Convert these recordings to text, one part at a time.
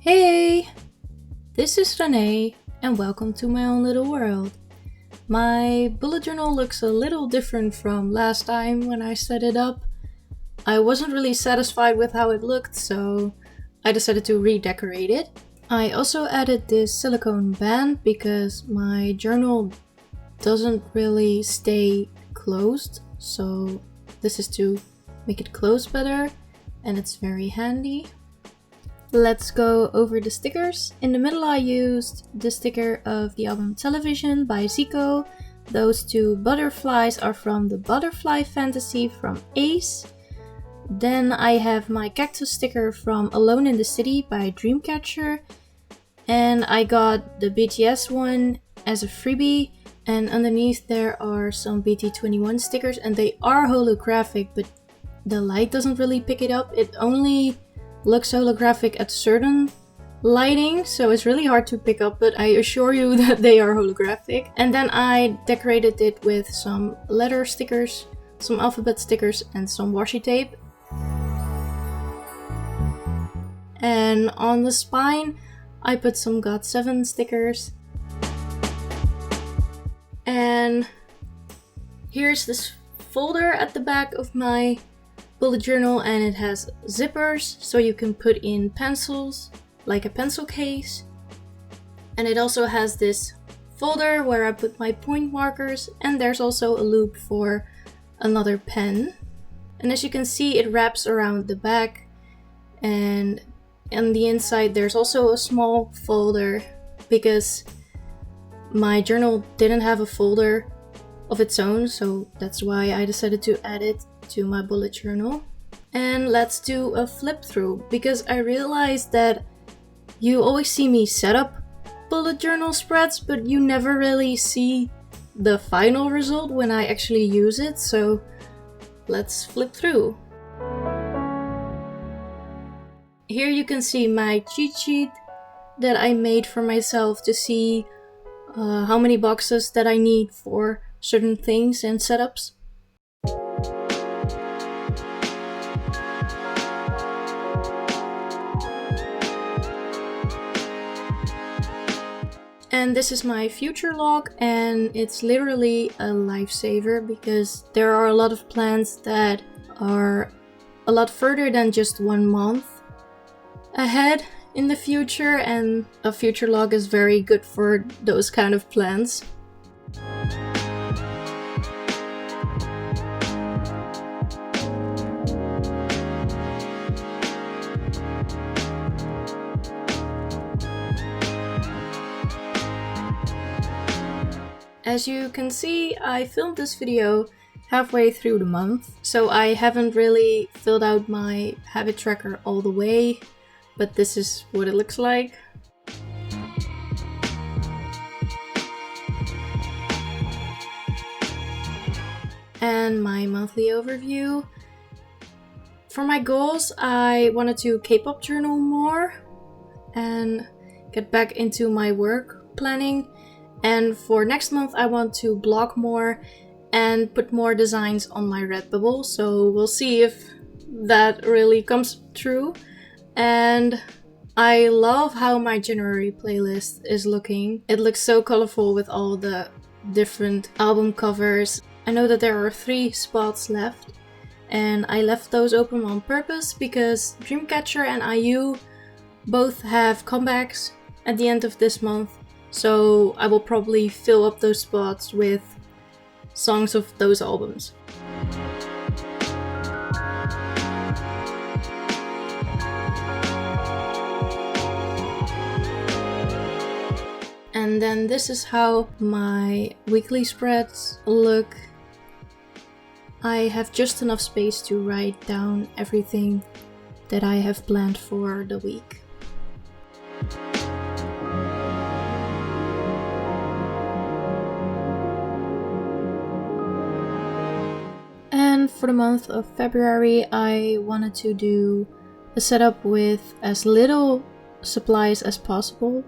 Hey! This is Renee, and welcome to my own little world. My bullet journal looks a little different from last time when I set it up. I wasn't really satisfied with how it looked, so I decided to redecorate it. I also added this silicone band because my journal doesn't really stay closed, so this is to make it close better, and it's very handy. Let's go over the stickers. In the middle I used the sticker of the album Television by Zico. Those two butterflies are from the Butterfly Fantasy from Ace. Then I have my cactus sticker from Alone in the City by Dreamcatcher. And I got the BTS one as a freebie. And underneath there are some BT21 stickers, and they are holographic, but the light doesn't really pick it up. It only looks holographic at certain lighting, so it's really hard to pick up, but I assure you that they are holographic. And then I decorated it with some letter stickers, some alphabet stickers, and some washi tape. And on the spine I put some GOT7 stickers. And here's this folder at the back of my bullet journal, and it has zippers so you can put in pencils, like a pencil case. And it also has this folder where I put my point markers, and there's also a loop for another pen. And as you can see, it wraps around the back, and on the inside there's also a small folder because my journal didn't have a folder of its own, so that's why I decided to add it to my bullet journal. And let's do a flip through, because I realized that you always see me set up bullet journal spreads, but you never really see the final result when I actually use it, so let's flip through. Here you can see my cheat sheet that I made for myself to see how many boxes that I need for certain things and setups. And this is my future log, and it's literally a lifesaver because there are a lot of plans that are a lot further than just 1 month ahead in the future, and a future log is very good for those kind of plans. As you can see, I filmed this video halfway through the month, so I haven't really filled out my habit tracker all the way, but this is what it looks like. And my monthly overview. For my goals, I wanted to K-pop journal more and get back into my work planning. And for next month, I want to blog more and put more designs on my Redbubble, so we'll see if that really comes true. And I love how my January playlist is looking. It looks so colorful with all the different album covers. I know that there are 3 spots left, and I left those open on purpose because Dreamcatcher and IU both have comebacks at the end of this month. So I will probably fill up those spots with songs of those albums. And then this is how my weekly spreads look. I have just enough space to write down everything that I have planned for the week. And for the month of February, I wanted to do a setup with as little supplies as possible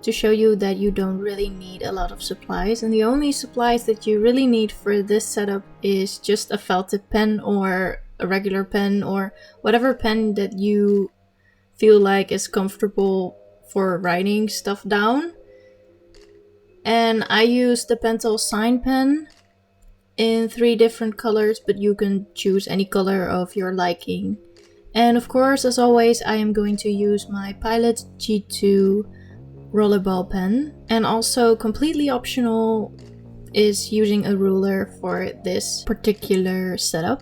to show you that you don't really need a lot of supplies. And the only supplies that you really need for this setup is just a felt tip pen or a regular pen or whatever pen that you feel like is comfortable for writing stuff down. And I use the Pentel Sign pen in 3 different colors, but you can choose any color of your liking. And of course, as always, I am going to use my Pilot G2 rollerball pen. And also completely optional is using a ruler for this particular setup.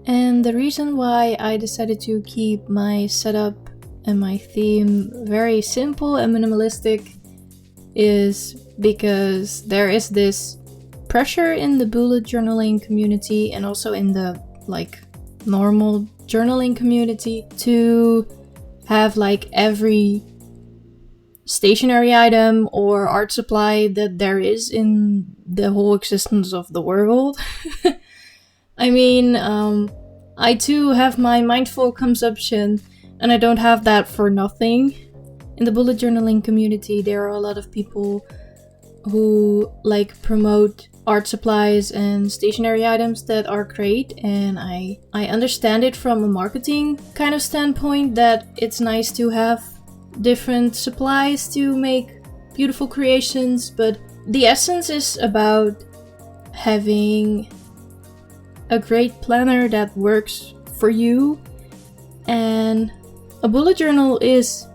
And the reason why I decided to keep my setup and my theme very simple and minimalistic is because there is this pressure in the bullet journaling community and also in the like normal journaling community to have like every stationery item or art supply that there is in the whole existence of the world. I mean, I too have my mindful consumption, and I don't have that for nothing. In the bullet journaling community, there are a lot of people who like promote art supplies and stationery items that are great, and I understand it from a marketing kind of standpoint that it's nice to have different supplies to make beautiful creations, but the essence is about having a great planner that works for you. And a bullet journal is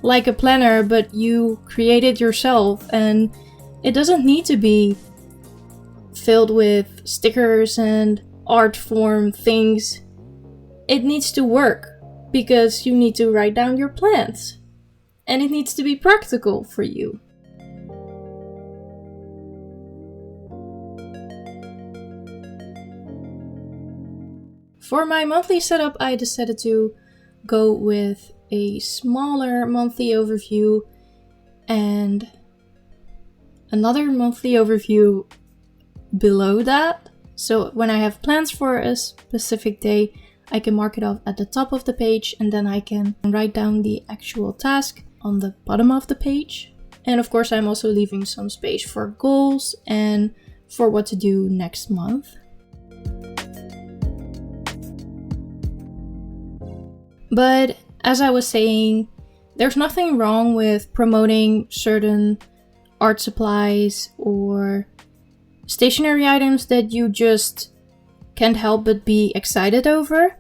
like a planner, but you create it yourself, and it doesn't need to be filled with stickers and art form things. It needs to work because you need to write down your plans, and it needs to be practical for you. For my monthly setup, I decided to go with a smaller monthly overview and another monthly overview below that. So when I have plans for a specific day, I can mark it off at the top of the page, and then I can write down the actual task on the bottom of the page. And of course, I'm also leaving some space for goals and for what to do next month. But as I was saying, there's nothing wrong with promoting certain art supplies or stationery items that you just can't help but be excited over.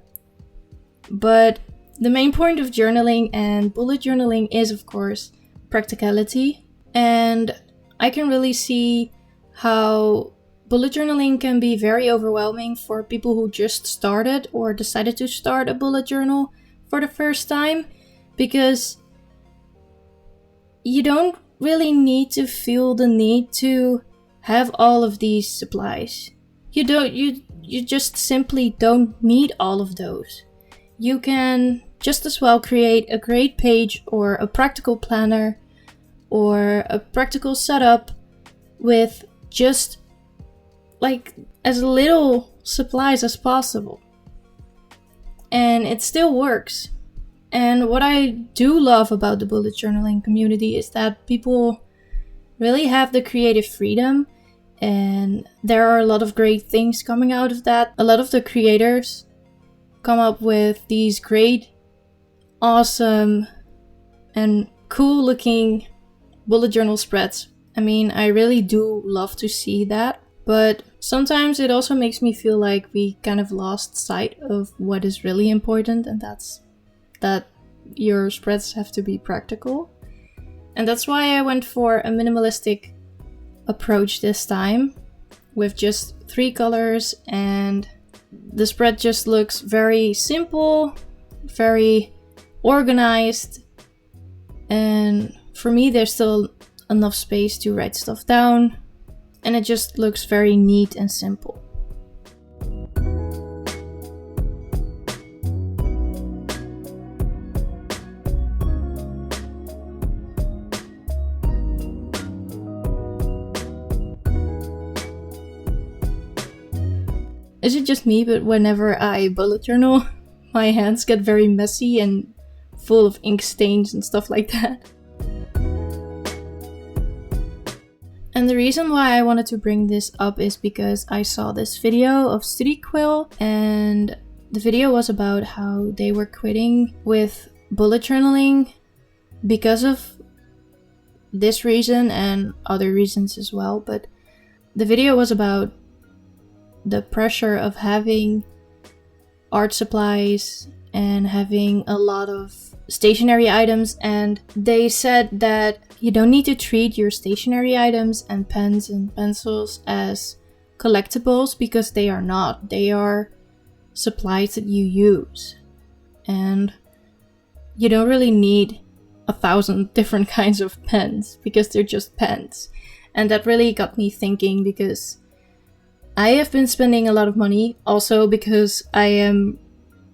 But the main point of journaling and bullet journaling is, of course, practicality. And I can really see how bullet journaling can be very overwhelming for people who just started or decided to start a bullet journal for the first time, because you don't really need to feel the need to have all of these supplies. You just simply don't need all of those. You can just as well create a great page or a practical planner or a practical setup with just like as little supplies as possible. And it still works. And what I do love about the bullet journaling community is that people really have the creative freedom, and there are a lot of great things coming out of that. A lot of the creators come up with these great, awesome, and cool looking bullet journal spreads. I mean, I really do love to see that. But sometimes it also makes me feel like we kind of lost sight of what is really important, and that's that your spreads have to be practical. And that's why I went for a minimalistic approach this time, with just 3 colors, and the spread just looks very simple, very organized, and for me there's still enough space to write stuff down. And it just looks very neat and simple. Is it just me, but whenever I bullet journal, my hands get very messy and full of ink stains and stuff like that? And the reason why I wanted to bring this up is because I saw this video of Studyquill, and the video was about how they were quitting with bullet journaling because of this reason and other reasons as well, but the video was about the pressure of having art supplies and having a lot of stationery items, and they said that you don't need to treat your stationery items and pens and pencils as collectibles because they are not. They are supplies that you use, and you don't really need 1,000 different kinds of pens because they're just pens. And that really got me thinking, because I have been spending a lot of money also because I am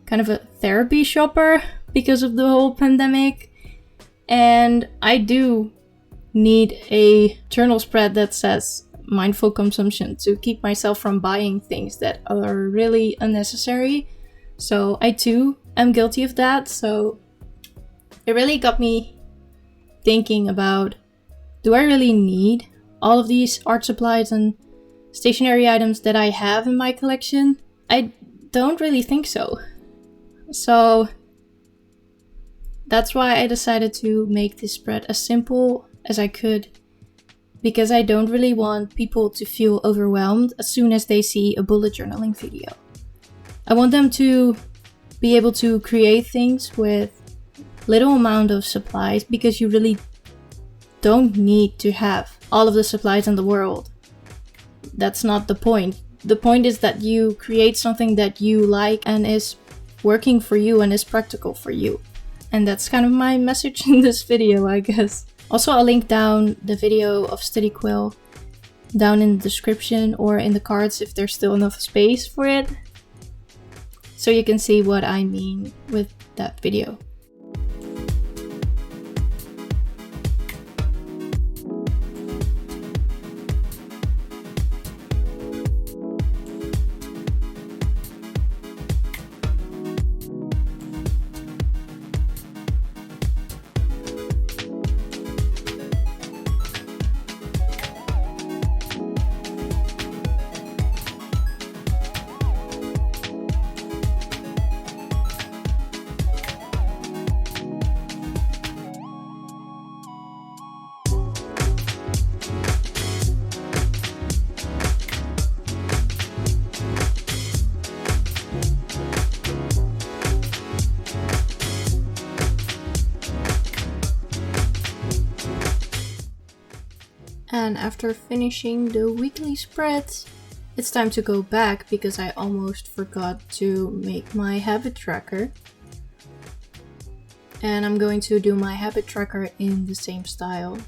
kind of a therapy shopper because of the whole pandemic, and I do need a journal spread that says mindful consumption to keep myself from buying things that are really unnecessary. So I too am guilty of that. So it really got me thinking about, do I really need all of these art supplies and stationery items that I have in my collection? I don't really think so. So that's why I decided to make this spread as simple as I could, because I don't really want people to feel overwhelmed as soon as they see a bullet journaling video. I want them to be able to create things with little amount of supplies, because you really don't need to have all of the supplies in the world. That's not the point. The point is that you create something that you like and is working for you and is practical for you. And that's kind of my message in this video, I guess. Also, I'll link down the video of Studyquill down in the description or in the cards if there's still enough space for it, so you can see what I mean with that video. And after finishing the weekly spreads, it's time to go back because I almost forgot to make my habit tracker. And I'm going to do my habit tracker in the same style.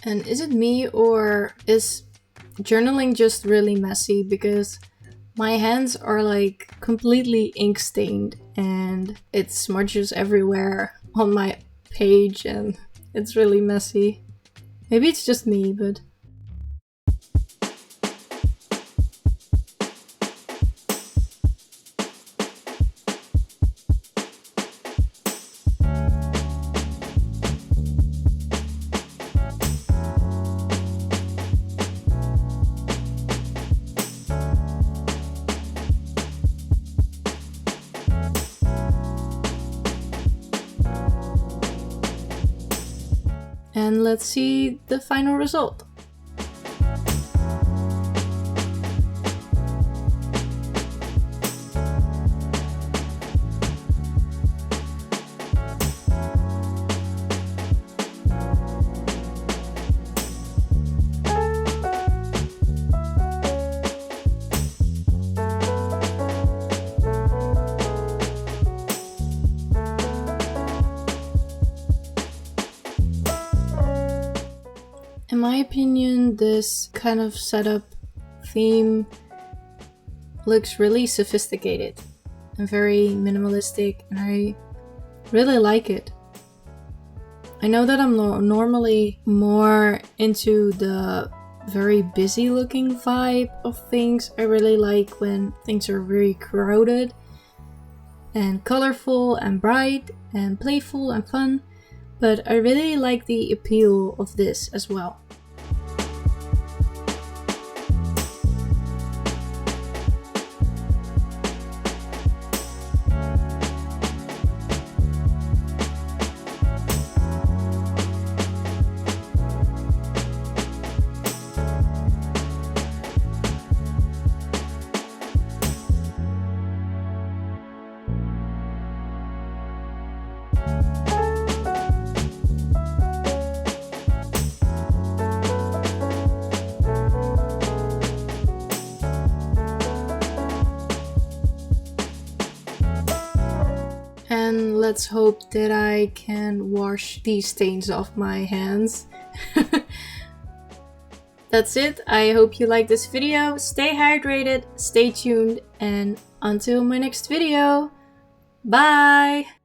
And is it me, or is journaling just really messy? Because my hands are like completely ink stained and it smudges everywhere on my page and it's really messy. Maybe it's just me, but... And let's see the final result. In my opinion, this kind of setup theme looks really sophisticated and very minimalistic, and I really like it. I know that I'm normally more into the very busy looking vibe of things. I really like when things are very crowded and colorful and bright and playful and fun, but I really like the appeal of this as well. And let's hope that I can wash these stains off my hands. That's it. I hope you liked this video. Stay hydrated, stay tuned, and until my next video, bye!